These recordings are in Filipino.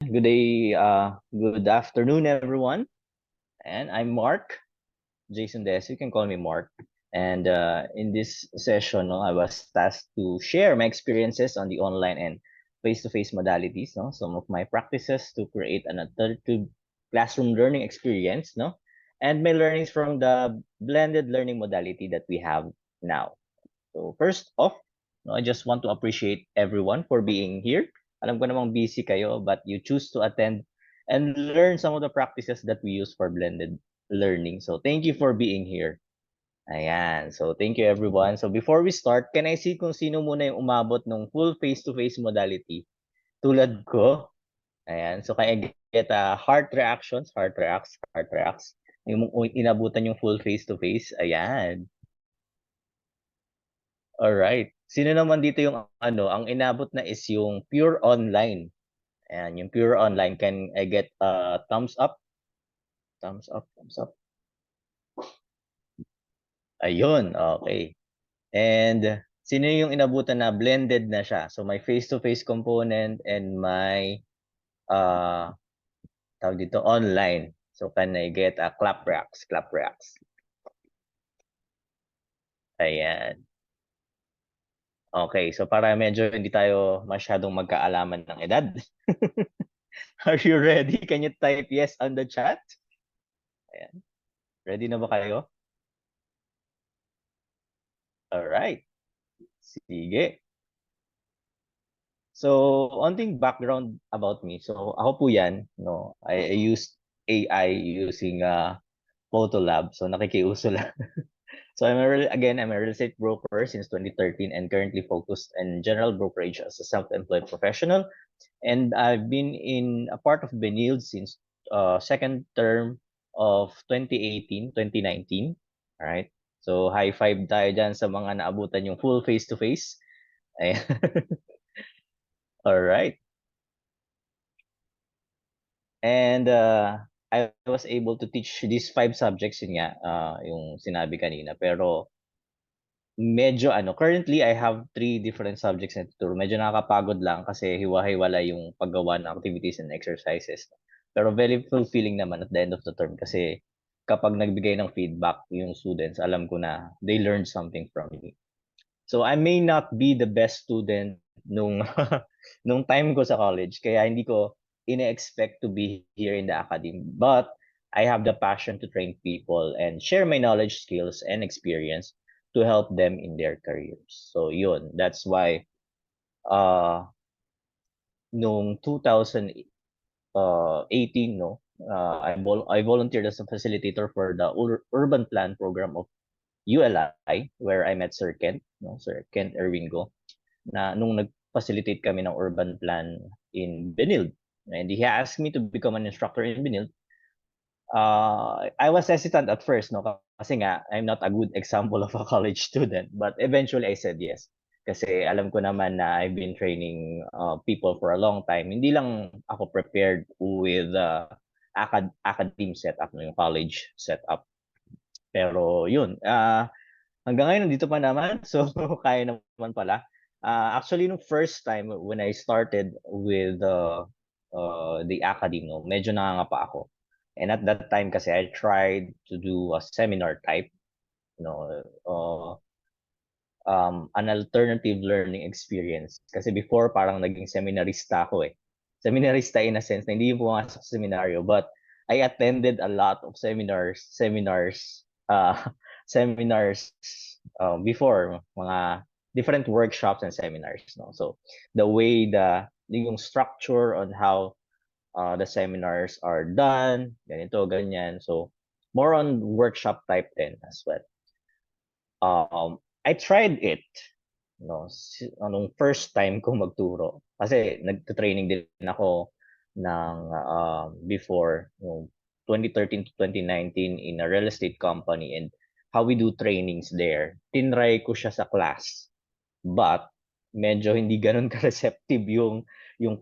good day, good afternoon, everyone. And I'm Mark, Jayson Des. You can call me Mark. And in this session, I was tasked to share my experiences on the online and face-to-face modalities. Some of my practices to create an alternative classroom learning experience. And my learnings from the blended learning modality that we have now. So first off, I just want to appreciate everyone for being here. Alam ko namang busy kayo, but you choose to attend and learn some of the practices that we use for blended learning. So thank you for being here. Ayan. So thank you everyone. So before we start, can I see kung sino muna yung umabot ng full face-to-face modality? Tulad ko. Ayan. So can I get heart reactions, heart reacts, heart reacts. Yung inabutan yung full face-to-face. Ayan. Alright. Sino naman dito yung ang inabot na is yung pure online? Ayan, yung pure online. Can I get a thumbs up? Thumbs up, thumbs up. Ayun, okay. And sino yung inabutan na blended na siya? So may face-to-face component and my tawag dito online. So can I get a clap reacts, clap reacts? Ayan. Okay, so para medyo hindi tayo masyadong magkaalaman ng edad. Are you ready? Can you type yes on the chat? Ayan. Ready na ba kayo? Alright. Sige. So, onting background about me. So, ako po yan, I used AI using Photo Lab. So, nakikiuso lang. So, I'm a real estate broker since 2013 and currently focused in general brokerage as a self-employed professional. And I've been in a part of Benilde since second term of 2018, 2019. All right. So high five tayo dyan sa mga naabutan yung full face-to-face. Ayan. All right. And I was able to teach these 5 subjects yun nga, yung sinabi kanina. Pero medyo currently I have 3 different subjects na tuturo. Medyo nakakapagod lang kasi hiwa-hiwala yung paggawa ng activities and exercises. Pero very fulfilling naman at the end of the term kasi kapag nagbigay ng feedback yung students, alam ko na they learned something from me. So I may not be the best student nung nung time ko sa college kaya hindi ko ine-expect to be here in the academy. But I have the passion to train people and share my knowledge, skills, and experience to help them in their careers. So yun, that's why noong 2018 I volunteered as a facilitator for the urban plan program of ULI where I met Sir Kent, Sir Kent Erwingo, na nung nag-facilitate kami ng urban plan in Benilde. And he asked me to become an instructor in Benilde. I was hesitant at first, kasi nga, I'm not a good example of a college student. But eventually, I said yes. Kasi alam ko naman na I've been training people for a long time. Hindi lang ako prepared with academe setup, yung college setup. Pero yun, hanggang ngayon, nandito pa naman. So, kaya naman pala. Actually, nung first time when I started with the academy, medyo nangangapa ako. And at that time kasi I tried to do a seminar type, an alternative learning experience. Kasi before parang naging seminarista ako eh. Seminarista in a sense na hindi yung pumasok sa seminaryo, but I attended a lot of seminars before, mga different workshops and seminars, So the way yung structure on how the seminars are done, ganito, ganyan. So more on workshop type din as well. I tried it, anong first time ko magturo. Kasi nagte-training din ako ng before, 2013 to 2019 in a real estate company, and how we do trainings there. Tinry ko siya sa class. But medyo hindi ganun ka-receptive yung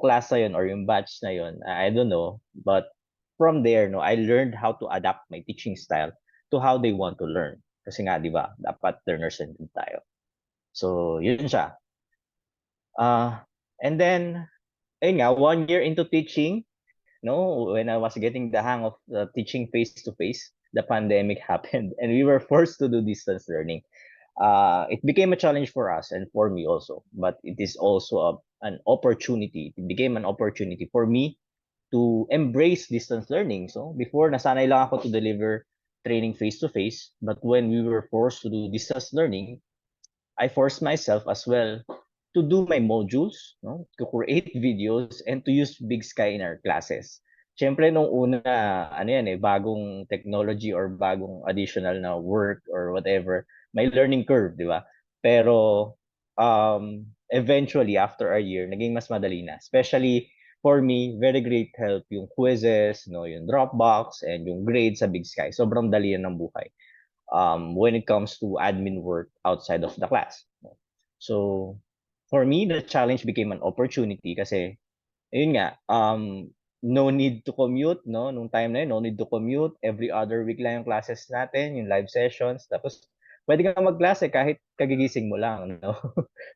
class na yun or yung batch na yun. I don't know. But from there, I learned how to adapt my teaching style to how they want to learn. Kasi nga, di ba, dapat learner-centered tayo. So, yun siya. And then, ayun nga, 1 year into teaching, No, when I was getting the hang of teaching face to face, the pandemic happened, and we were forced to do distance learning. It became a challenge for us and for me also, but it is also an opportunity. It became an opportunity for me to embrace distance learning. So before, nasanay lang ako to deliver training face to face, but when we were forced to do distance learning, I forced myself as well to do my modules, no? To create videos and to use Big Sky in our classes. Siyempre, nung una, ano yan eh, bagong technology or bagong additional na work or whatever, may learning curve, di ba? Pero eventually, after a year, naging mas madali na. Especially for me, very great help yung quizzes, no, yung Dropbox, and yung grades sa Big Sky. Sobrang dali yan ng buhay when it comes to admin work outside of the class. So for me, the challenge became an opportunity kasi ayun nga, no need to commute, no? Nung time na yun, no need to commute. Every other week lang yung classes natin, yung live sessions. Tapos, pwede ka magklase kahit kagigising mo lang, no?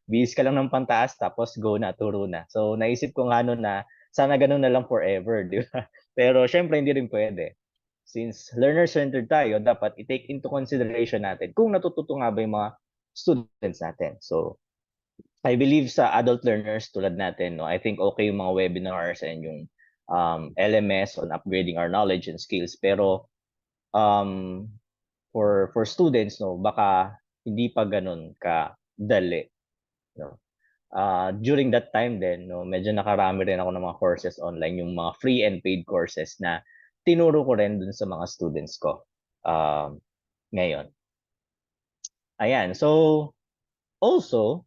Bihis ka lang ng pantaas, tapos go na, turo na. So, naisip ko nga nun na, sana ganun na lang forever, di ba? Pero, syempre, hindi rin pwede. Since learner-centered tayo, dapat i-take into consideration natin kung natututo nga ba yung mga students natin. So, I believe sa adult learners tulad natin, no, I think okay yung mga webinars and yung LMS on upgrading our knowledge and skills. Pero um, for students, no, baka hindi pa ganun ka dali. No? During that time din, no, medyo nakarami rin ako ng mga courses online, yung mga free and paid courses na tinuro ko rin dun sa mga students ko ngayon. Ayan. So, also,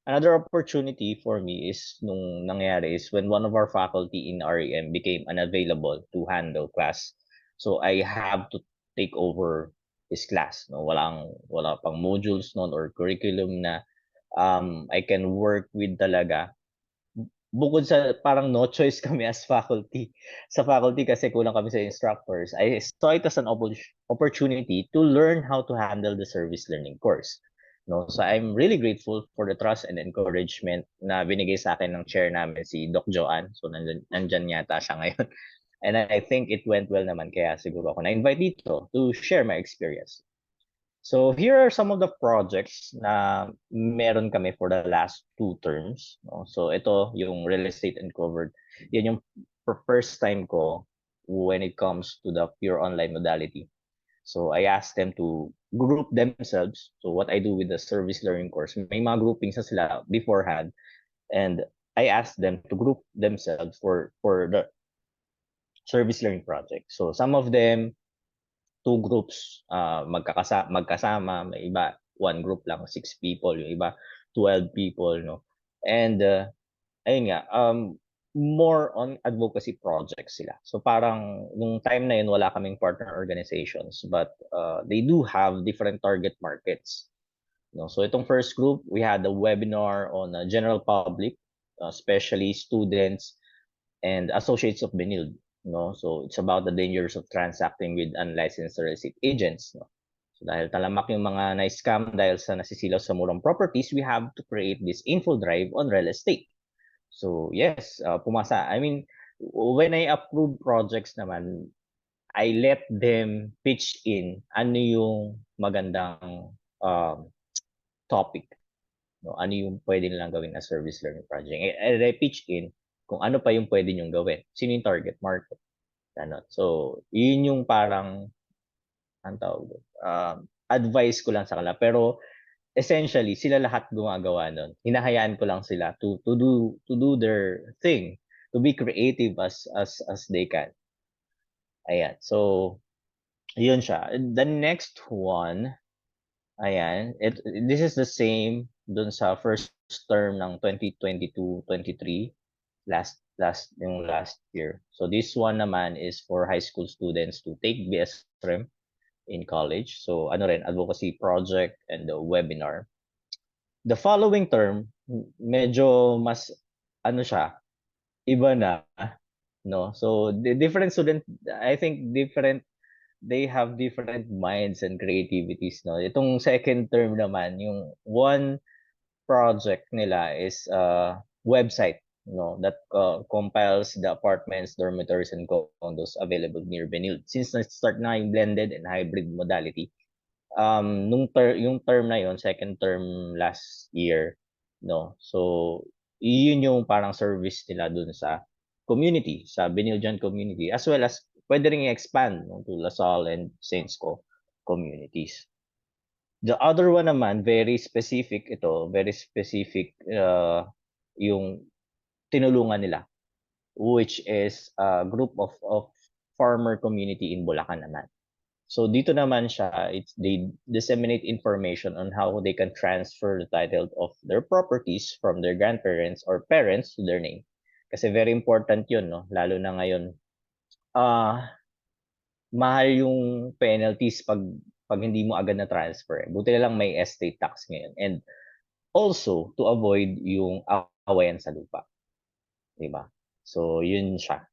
another opportunity for me is nung nangyari is when one of our faculty in REM became unavailable to handle class. So I have to take over his class. No, wala pang modules noon or curriculum na I can work with talaga. Bukod sa parang no choice kami as faculty. Sa faculty kasi kulang kami sa instructors. I saw it as an opportunity to learn how to handle the service learning course. No, so I'm really grateful for the trust and encouragement na binigay sa akin ng chair namin si Doc Joanne. So nandyan yata siya ngayon. And I think it went well naman kaya siguro ako na-invite dito to share my experience. So here are some of the projects na meron kami for the last 2 terms. No? So ito yung real estate uncovered. Yan yung first time ko when it comes to the pure online modality. So I asked them to group themselves. So what I do with the service learning course, may mga groupings na sila beforehand, and I asked them to group themselves for the service learning project. So some of them, 2 groups, magkasama, may iba, 1 group lang, 6 people, yung iba, 12 people, no? And, ayun nga, more on advocacy projects sila. So parang, nung time na yun, wala kaming partner organizations, but they do have different target markets. No? So itong first group, we had a webinar on general public, especially students and associates of Benilde. No? So it's about the dangers of transacting with unlicensed real estate agents. No? So dahil talamak yung mga na-scam dahil sa nasisilaw sa murang properties, we have to create this info drive on real estate. So yes, pumasa. I mean, when I approve projects naman, I let them pitch in ano yung magandang topic. No? Ano yung pwede nilang gawin na service learning project. And I pitch in kung ano pa yung pwede nyong gawin. Sino yung target market. Ano. So, yun yung parang ang tawag doon. Advice ko lang sa kanila. Pero essentially, sila lahat gumagawa nun. Hinahayaan ko lang sila to do their thing, to be creative as they can. Ayan. So, yun siya. The next one, ayan, this is the same dun sa first term ng 2022-23, yung last year. So this one naman is for high school students to take BSREM in college. So ano rin, advocacy project and the webinar. The following term, medyo mas ano siya, iba na, no? So the different student, I think they have different minds and creativities, no? Itong second term naman, yung one project nila is website. that compiles the apartments, dormitories, and condos available near Benilde. Since na-start na yung blended and hybrid modality, yung term na yon, second term last year, no? So, yun yung parang service nila dun sa community, sa Benildian community, as well as pwede rin i-expand, no, to Lasal and Saints communities. The other one naman, very specific ito, very specific yung tinulungan nila, which is a group of farmer community in Bulacan naman. So dito naman siya, they disseminate information on how they can transfer the title of their properties from their grandparents or parents to their name. Kasi very important yun, no? Lalo na ngayon, mahal yung penalties pag hindi mo agad na transfer. Buti na lang may estate tax ngayon. And also, to avoid yung awayan sa lupa. Diba? So, yun siya.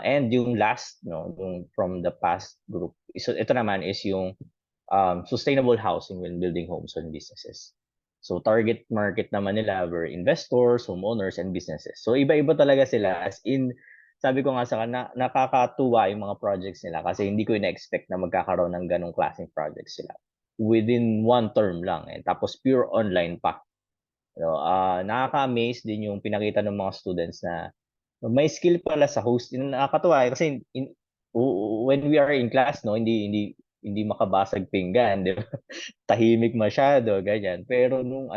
And yung last, no, yung from the past group, so ito naman is yung sustainable housing when building homes and businesses. So target market naman nila were investors, homeowners, and businesses. So iba-iba talaga sila, as in, sabi ko nga sa kanila, nakakatuwa yung mga projects nila kasi hindi ko ina-expect na magkakaroon ng ganong klaseng projects sila within one term lang, tapos pure online pa. Nakaka-amaze din yung pinakita ng mga students na may skill pala sa hosting. Nakakatuwa kasi when we are in class, no, hindi makabasag pinggan, di ba? Tahimik masyado, ganyan. Pero nung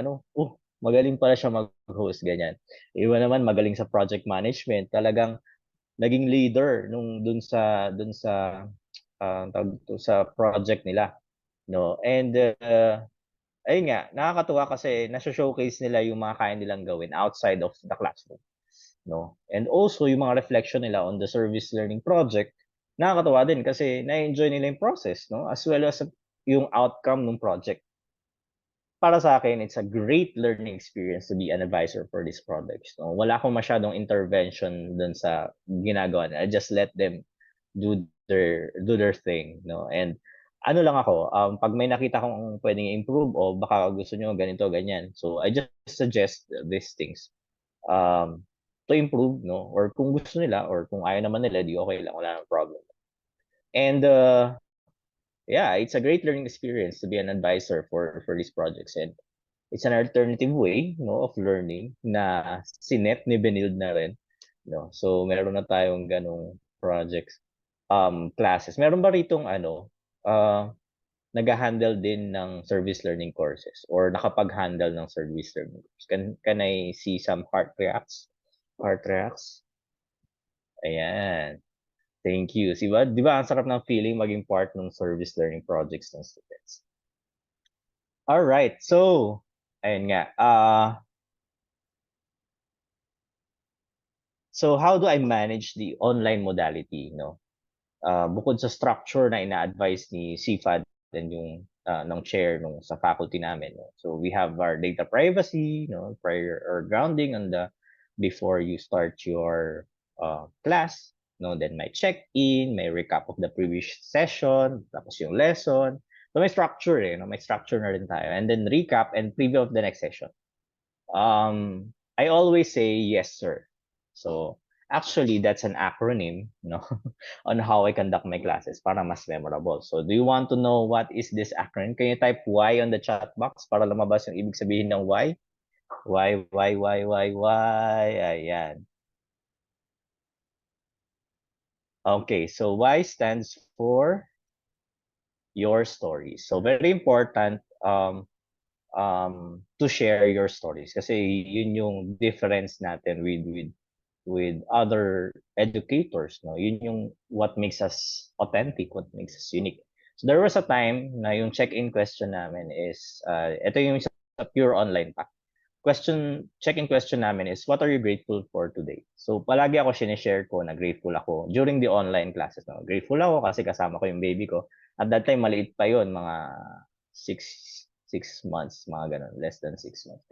magaling pala siya mag-host, ganyan. Iba naman magaling sa project management, talagang naging leader dun sa sa project nila, no. And ayun nga, nakakatuwa kasi na-showcase nila yung mga kaya nilang gawin outside of the classroom, no. And also yung mga reflection nila on the service learning project, nakakatuwa din kasi na-enjoy nila yung process, no, as well as yung outcome ng project. Para sa akin, it's a great learning experience to be an advisor for these projects, no. Wala akong masyadong intervention dun sa ginagawa nila. I just let them do their thing, no. And ano lang ako, pag may nakita kong pwedeng improve o baka gusto nyo ganito, ganyan. So I just suggest these things to improve, no? Or kung gusto nila or kung ayaw naman nila, di okay lang, wala nang problem. And yeah, it's a great learning experience to be an advisor for these projects, and it's an alternative way, no, of learning na sinet ni Benilde na rin, no. So meron na tayong ganong projects, classes. Meron ba ritong nag-handle din ng service learning courses or nakapag-handle ng service learning course? Can I see some heart reacts? Heart reacts? Ayan. Thank you. Di ba ang sarap ng feeling maging part ng service learning projects ng students? All right. So, ayun nga. So how do I manage the online modality, no? Bukod sa structure na ina-advise ni CFAD and yung ng chair nung sa faculty namin, no? So we have our data privacy, no, prior or grounding on the before you start your class, no, then may check-in, may recap of the previous session, tapos yung lesson. So may structure, no, may structure na rin tayo, and then recap and preview of the next session. I always say yes, sir. So actually, that's an acronym, no, on how I conduct my classes para mas memorable. So do you want to know what is this acronym? Can you type Y on the chat box para lumabas yung ibig sabihin ng Y? Y. Ayan. Okay, so Y stands for your stories. So very important to share your stories kasi yun yung difference natin with other educators, no. Yun yung what makes us authentic, what makes us unique. So there was a time na yung check-in question namin is ito yung sa pure online pa. Check-in question namin is, what are you grateful for today? So palagi ako sinishare ko na grateful ako during the online classes, no. Grateful ako kasi kasama ko yung baby ko. At that time maliit pa yon, mga 6 months, mga ganun, less than 6 months.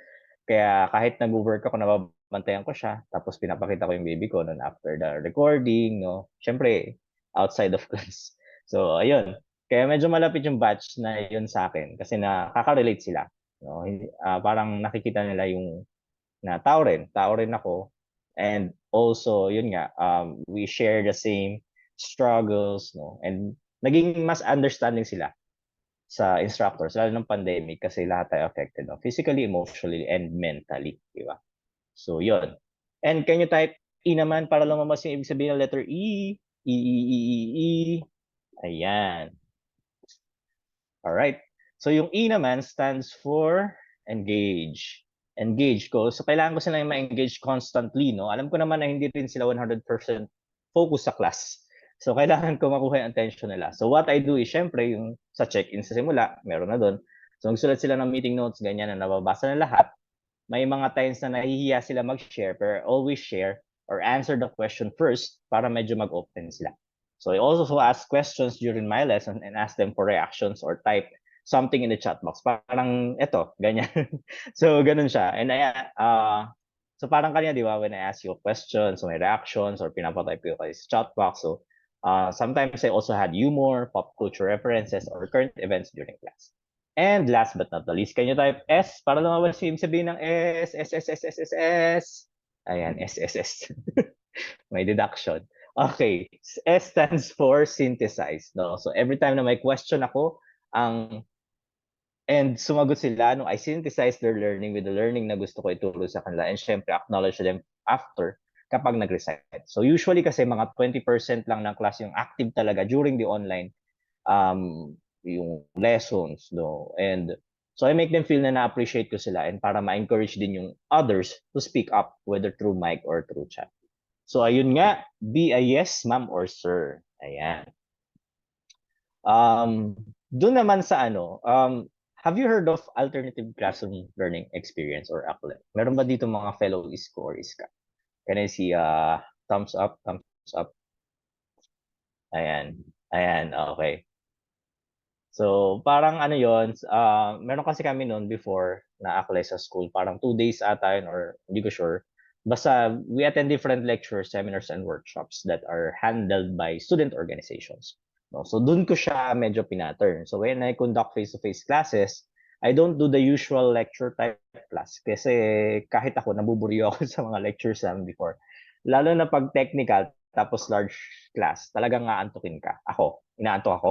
Kaya kahit nag-work ako, nababantayan ko siya, tapos pinapakita ko yung baby ko noon after the recording, no. Syempre, outside of class. So, ayun. Kaya medyo malapit yung batch na yun sa akin kasi nakaka-relate sila, no. Parang nakikita nila yung na tao rin ako. And also, yun nga, we share the same struggles, no? And naging mas understanding sila sa instructors, lalo ng pandemic kasi lahat tayo affected, no? Physically, emotionally, and mentally, di ba? So, yun. And can you type E naman para lumabas yung ibig sabihin ng letter E? E, E, E, E, E. Ayan. Alright. So, yung E naman stands for engage. Engage ko. So, kailangan ko silang ma-engage constantly, no? Alam ko naman na hindi rin sila 100% focus sa class. So, kailangan ko makuha yung attention nila. So, what I do is, syempre, yung sa check-in sa simula, meron na doon. So, magsulat sila ng meeting notes, ganyan na nababasa ng lahat. May mga times na nahihiya sila mag-share, pero always share or answer the question first para medyo mag-open sila. So I also ask questions during my lesson and ask them for reactions or type something in the chat box. Parang eto, ganyan. So ganun siya. And so parang kanina, di ba, when I ask you questions, so may reactions or pinapatype ko kayo sa chat box. So sometimes I also had humor, pop culture references, or current events during class. And last but not the least, can you type S para lumabas yung sabihin ng S, S, S, S, S, S, S. Ayan, S, S, S. May deduction. Okay, S stands for synthesize, no? So every time na may question ako, and sumagot sila, no, I synthesize their learning with the learning na gusto ko ituro sa kanila and syempre acknowledge them after kapag nag-recite. So usually kasi mga 20% lang ng class yung active talaga during the online yung lessons, no? And so I make them feel na na-appreciate ko sila and para ma-encourage din yung others to speak up whether through mic or through chat. So ayun nga, be a yes, ma'am or sir. Ayan. Doon naman sa have you heard of alternative classroom learning experience or ACLE? Meron ba dito mga fellow ISCO or ISCA? Can I see thumbs up, thumbs up? Ayan. Ayan, okay. So, parang ano yon, meron kasi kami noon before na ACLE sa school, parang 2 days ata yun or hindi ko sure. Basta we attend different lectures, seminars, and workshops that are handled by student organizations. No? So, dun ko siya medyo pinattern. So, when I conduct face-to-face classes, I don't do the usual lecture type class kasi kahit ako, nabuburiyo ako sa mga lectures namin before. Lalo na pag technical, tapos large class, talagang aantukin ka. Ako, inaantok ako.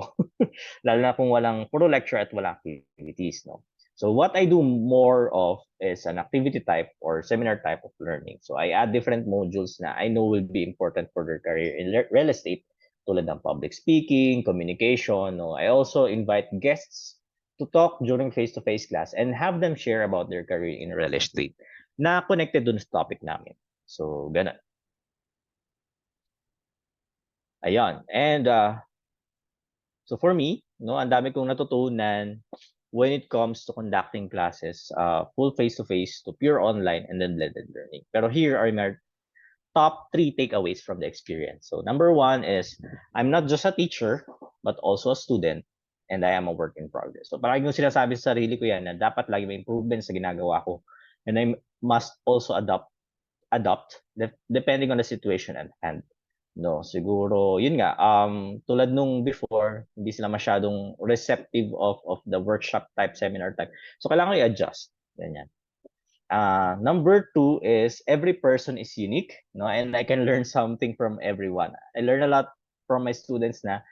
Lalo na kung walang puro lecture at walang activities, no? So what I do more of is an activity type or seminar type of learning. So I add different modules na I know will be important for their career in real estate, tulad ng public speaking, communication, no? I also invite guests to talk during face-to-face class and have them share about their career in real estate na connected dun sa topic namin. So, ganun. Ayan. And so for me, no, ang dami kong natutunan when it comes to conducting classes, full face-to-face to pure online and then blended learning. Pero here are my top 3 takeaways from the experience. So number 1 is I'm not just a teacher, but also a student and I am a work in progress. So parang yung sinasabi sa sarili ko yan na dapat lagi may improvement sa ginagawa ko and I must also adopt depending on the situation at hand. No, siguro yun nga tulad nung before, hindi sila masyadong receptive of the workshop type, seminar type. So kailangan i-adjust. Ganyan. Number 2 is every person is unique, no, and I can learn something from everyone. I learn a lot from my students na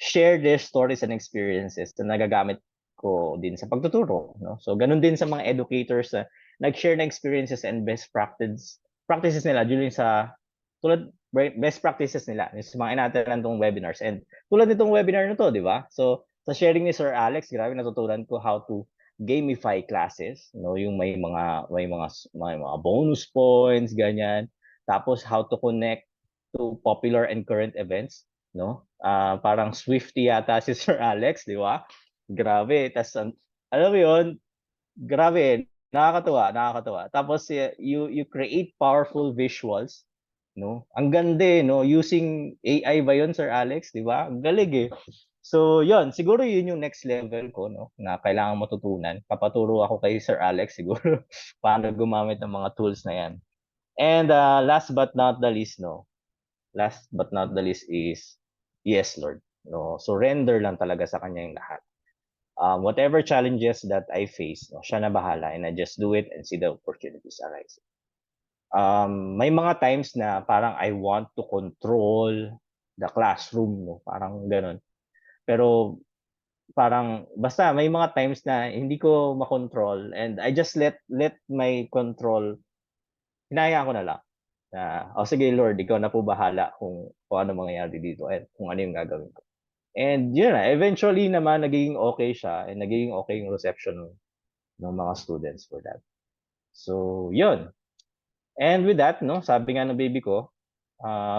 share their stories and experiences na nagagamit ko din sa pagtuturo, no? So ganun din sa mga educators na nag-share ng experiences and practices nila during sa tulad best practices nila sa mga inattend tong webinars and tulad nitong webinar na to, di ba? So sa sharing ni Sir Alex, grabe natutunan ko how to gamify classes, no, yung may mga bonus points ganyan. Tapos how to connect to popular and current events, no? Parang Swiftie yata si Sir Alex, di ba? Grabe. Tas alam mo 'yun, grabe, nakakatuwa. Tapos you create powerful visuals, no? Ang ganda no, using AI ba 'yun, Sir Alex, di ba? Ang galing So 'yun, siguro 'yun yung next level ko, no, na kailangan matutunan. Papaturo ako kay Sir Alex siguro paano gumamit ng mga tools na 'yan. And last but not the least is yes, Lord. No, surrender lang talaga sa kanya yung lahat. whatever challenges that I face, no, siya na bahala, and I just do it and see the opportunities arise. May mga times na parang I want to control the classroom, no, parang gano'n. Pero parang basta may mga times na hindi ko makontrol and I just let my control, hinahayaan ko na lang na, "O sige Lord, ikaw na po bahala kung ano mangyayari dito at kung ano yung gagawin ko." And yun na, eventually naman nagiging okay siya and nagiging okay yung reception ng mga students for that. So yun, and with that 'no, sabi nga ng baby ko,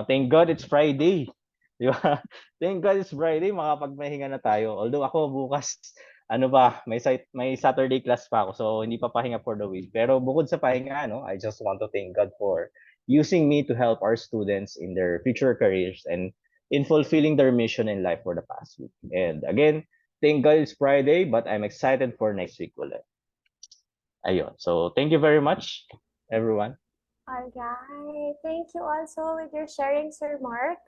thank God it's Friday, 'di ba? Thank God it's Friday, makapagpahinga na tayo. Although ako bukas ano pa, may Saturday class pa ako, so hindi pa pahinga for the week. Pero bukod sa pahinga 'no, I just want to thank God for using me to help our students in their future careers and in fulfilling their mission in life for the past week. And again, thank God it's Friday, but I'm excited for next week ulit. Ayun. So, thank you very much, everyone. All right. Thank you also with your sharing, Sir Mark.